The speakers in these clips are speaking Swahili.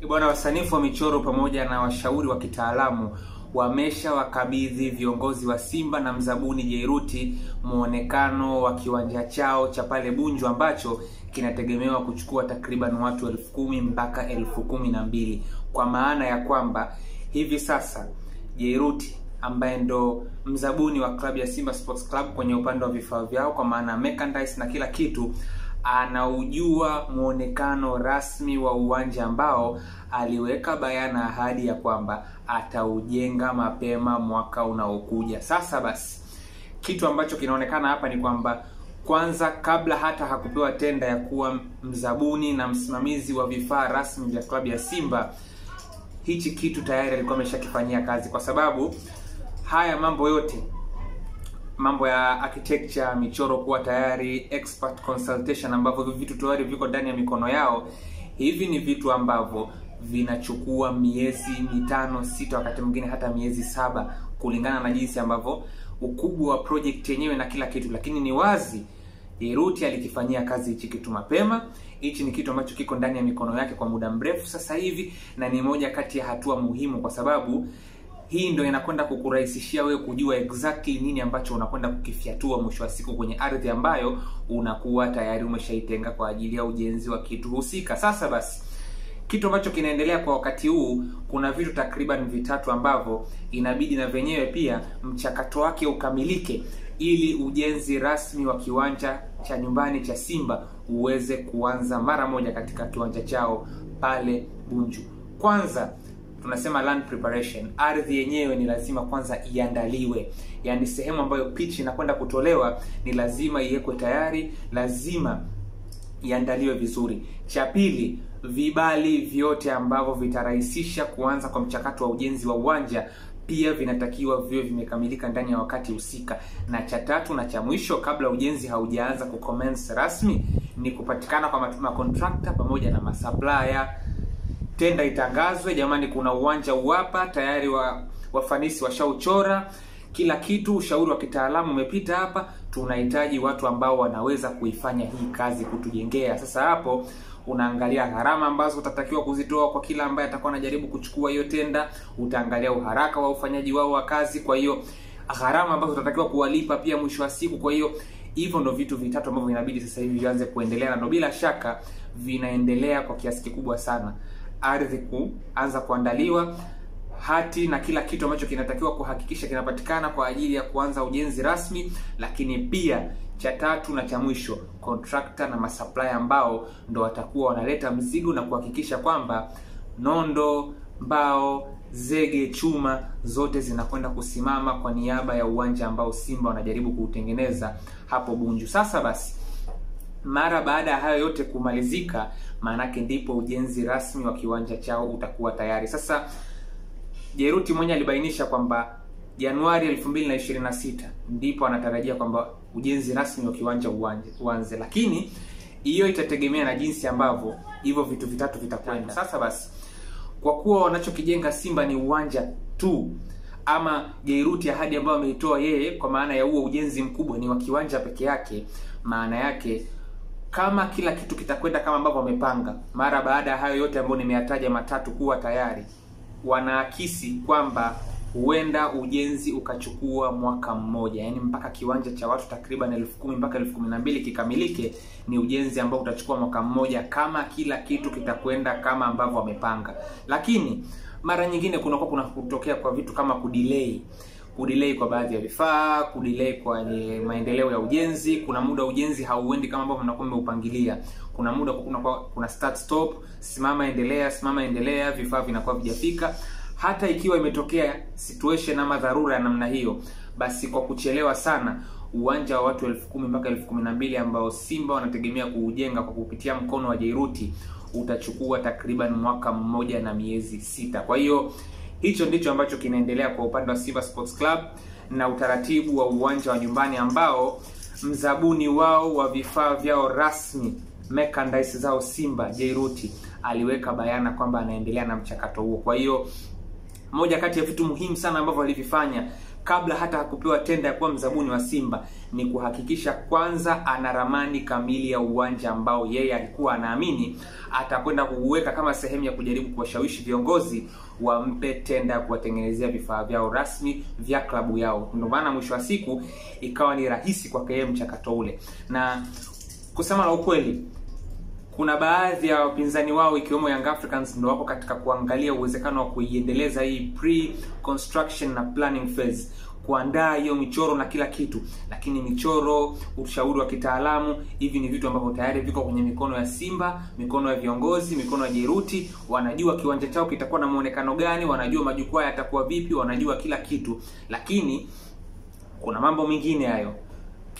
Bwana, wasanifu wa michoro pamoja na washauri wa kitaalamu wamesha wakabidhi viongozi wa Simba na mzabuni Jairuti muonekano wa kiwanja chao cha pale Bunju ambacho kinategemewa kuchukua takriban watu 10,000 mpaka 12,000, kwa maana ya kwamba hivi sasa Jairuti ambaye ndo mzabuni wa klabu ya Simba Sports Club kwenye upande wa vifaa vyao kwa maana merchandise na kila kitu, anaujua muonekano rasmi wa uwanja ambao aliweka bayana ahadi ya kwamba ataujenga mapema mwaka unaokuja. Sasa basi, kitu ambacho kinaonekana hapa ni kwamba kwanza, kabla hata hakupewa tenda ya kuwa mzabuni na msimamizi wa vifaa rasmi vya klabu ya Simba, hichi kitu tayari alikuwa ameshakifanyia kazi, kwa sababu haya mambo yote, mambo ya architecture, michoro kuwa tayari, expert consultation, ambavyo vitu tayari viko ndani ya mikono yao, hivi ni vitu ambavyo vinachukua miezi 5, 6, wakati mwingine hata miezi 7 kulingana na jinsi ambavyo ukubwa wa project yenyewe na kila kitu. Lakini ni wazi Jairuti alikifanyia kazi hichi kitu mapema. Hichi ni kitu ambacho kiko ndani ya mikono yake kwa muda mrefu sasa hivi, na ni moja kati ya hatua muhimu, kwa sababu hii ndio inakwenda kukurahisishia wewe kujua exactly nini ambacho unakwenda kukifiatua mwisho wa siku kwenye ardhi ambayo unakuwa tayari umeshaitenga kwa ajili ya ujenzi wa kitu husika. Sasa basi, kitu ambacho kinaendelea kwa wakati huu, kuna vitu takriban vitatu ambavyo inabidi na venyewe pia mchakato wake ukamilike ili ujenzi rasmi wa kiwanja cha nyumbani cha Simba uweze kuanza mara moja katika kiwanja chao pale Bunju. Kwanza tunasema land preparation. Ardhi yenyewe ni lazima kwanza iandaliwe, yaani sehemu ambayo pitch inakwenda kutolewa ni lazima iwekwe tayari, lazima iandaliwe vizuri. Cha pili, vibali vyote ambavyo vitarahisisha kuanza kwa mchakato wa ujenzi wa uwanja pia vinatakiwa viwe vimekamilika ndani ya wakati husika. Na cha tatu na cha mwisho, kabla ujenzi haujaanza kucommence rasmi, ni kupatikana kwa macontractor pamoja na masupplier. Tenda itangazwe, jamani, kuna uwanja hapa tayari, wafanisi washauchora kila kitu, ushauri wa kitaalamu umepita hapa, tunahitaji watu ambao wanaweza kuifanya hii kazi kutujengea. Sasa hapo unaangalia gharama ambazo utatakiwa kuzitoa kwa kila ambaye atakuwa anajaribu kuchukua hiyo tenda, utaangalia uharaka wa ufanyaji wao wa kazi, kwa hiyo gharama ambazo utatakiwa kuwalipa pia mwisho wa siku. Kwa hiyo hivyo ndio vitu vitatu ambavyo inabidi sasa hivi vianze kuendelea, na ndio bila shaka vinaendelea kwa kiasi kikubwa sana. Ardhi kuanza kuandaliwa, hati na kila kitu ambacho kinatakiwa kuhakikisha kinapatikana kwa ajili ya kuanza ujenzi rasmi, lakini pia cha tatu na cha mwisho, contractor na masupplier ambao ndo watakuwa wanaleta mzigo na kuhakikisha kwamba nondo, mbao, zege, chuma zote zinakwenda kusimama kwa niaba ya uwanja ambao Simba wanajaribu kuutengeneza hapo Bunju. Sasa basi, mara baada ya hayo yote kumalizika, maanake ndipo ujenzi rasmi wa kiwanja chao utakuwa tayari. Sasa Jairuti mwenyewe alibainisha kwamba Januari 2026 ndipo anatarajia kwamba ujenzi rasmi wa kiwanja uanze, lakini hiyo itategemea na jinsi ambavyo hivyo vitu vitatu vitakwenda. Sasa basi, kwa kuwa wanachokijenga Simba ni uwanja tu, ama Jairuti ahadi ambayo ameitoa yeye kwa maana ya huo ujenzi mkubwa ni wa kiwanja peke yake, maana yake kama kila kitu kitakwenda kama ambavyo wamepanga, mara baada ya hayo yote ambayo nimeyataja matatu kuwa tayari, wanaakisi kwamba huenda ujenzi ukachukua mwaka mmoja, yani mpaka kiwanja cha watu takriban 10,000 mpaka 12,000 kikamilike, ni ujenzi ambao utachukua mwaka mmoja kama kila kitu kitakwenda kama ambavyo wamepanga. Lakini mara nyingine kuna kutokea kwa vitu kama kudelay kwa baadhi ya vifaa, kudelay kwa maendeleo ya ujenzi. Kuna muda ujenzi hauendi kama ambavyo mnakuwa mmeupangilia, kuna muda kuna start stop, simama endelea, vifaa vinakuwa vijafika. Hata ikiwa imetokea situation ama dharura ya namna hiyo, basi kwa kuchelewa sana, uwanja wa watu 10,000 mpaka 12,000 ambao Simba wanategemea kuujenga kwa kupitia mkono wa Jairuti utachukua takriban mwaka mmoja na miezi 6. Kwa hiyo hicho ndicho ambacho kinaendelea kwa upande wa Simba Sports Club na utaratibu wa uwanja wa nyumbani ambao mzabuni wao wa vifaa vyao rasmi, merchandise zao Simba, Jairuti aliweka bayana kwamba anaendelea na mchakato huo. Kwa hiyo moja kati ya vitu muhimu sana ambavyo alivifanya kabla hata hakupewa tenda ya kuwa mzabuni wa Simba, ni kuhakikisha kwanza ana ramani kamili ya uwanja ambao yeye alikuwa anaamini atakwenda kuuweka kama sehemu ya kujaribu kuwashawishi viongozi wampe tenda ya kuwatengenezea vifaa vyao rasmi vya klabu yao. Ndio maana mwisho wa siku ikawa ni rahisi kwa yeye mchakato ule. Na kusema la ukweli, kuna baadhi ya wapinzani wao ikiwemo Young Africans ndio wako katika kuangalia uwezekano wa kuiendeleza hii pre-construction na planning phase, kuandaa hiyo michoro na kila kitu. Lakini michoro, ushauri wa kitaalamu, hivi ni vitu ambavyo tayari viko kwenye mikono ya Simba, mikono ya viongozi, mikono ya Jairuti. Wanajua kiwanja chao kitakuwa na muonekano gani, wanajua majukwaa yatakuwa vipi, wanajua kila kitu. Lakini kuna mambo mengine hayo.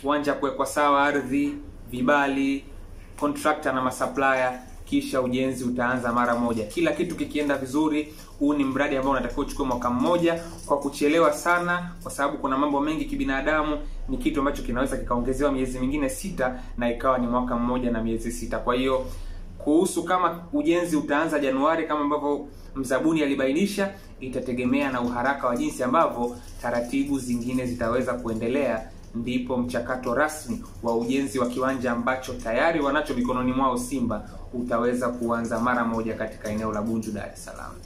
Uwanja kuwekwa sawa, ardhi, vibali, contractor na masupplier, kisha ujenzi utaanza mara moja. Kila kitu kikienda vizuri, huu ni mradi ambao unatakiwa uchukue mwaka mmoja. Kwa kuchelewa sana, kwa sababu kuna mambo mengi kibinadamu, ni kitu ambacho kinaweza kikaongezewa miezi mingine 6 na ikawa ni mwaka mmoja na miezi 6. Kwa hiyo kuhusu kama ujenzi utaanza Januari kama ambavyo mzabuni alibainisha, itategemea na uharaka wa jinsi ambavyo taratibu zingine zitaweza kuendelea, ndipo mchakato rasmi wa ujenzi wa kiwanja ambacho tayari wanacho mikononi mwao Simba utaweza kuanza mara moja katika eneo la Bunju, Dar es Salaam.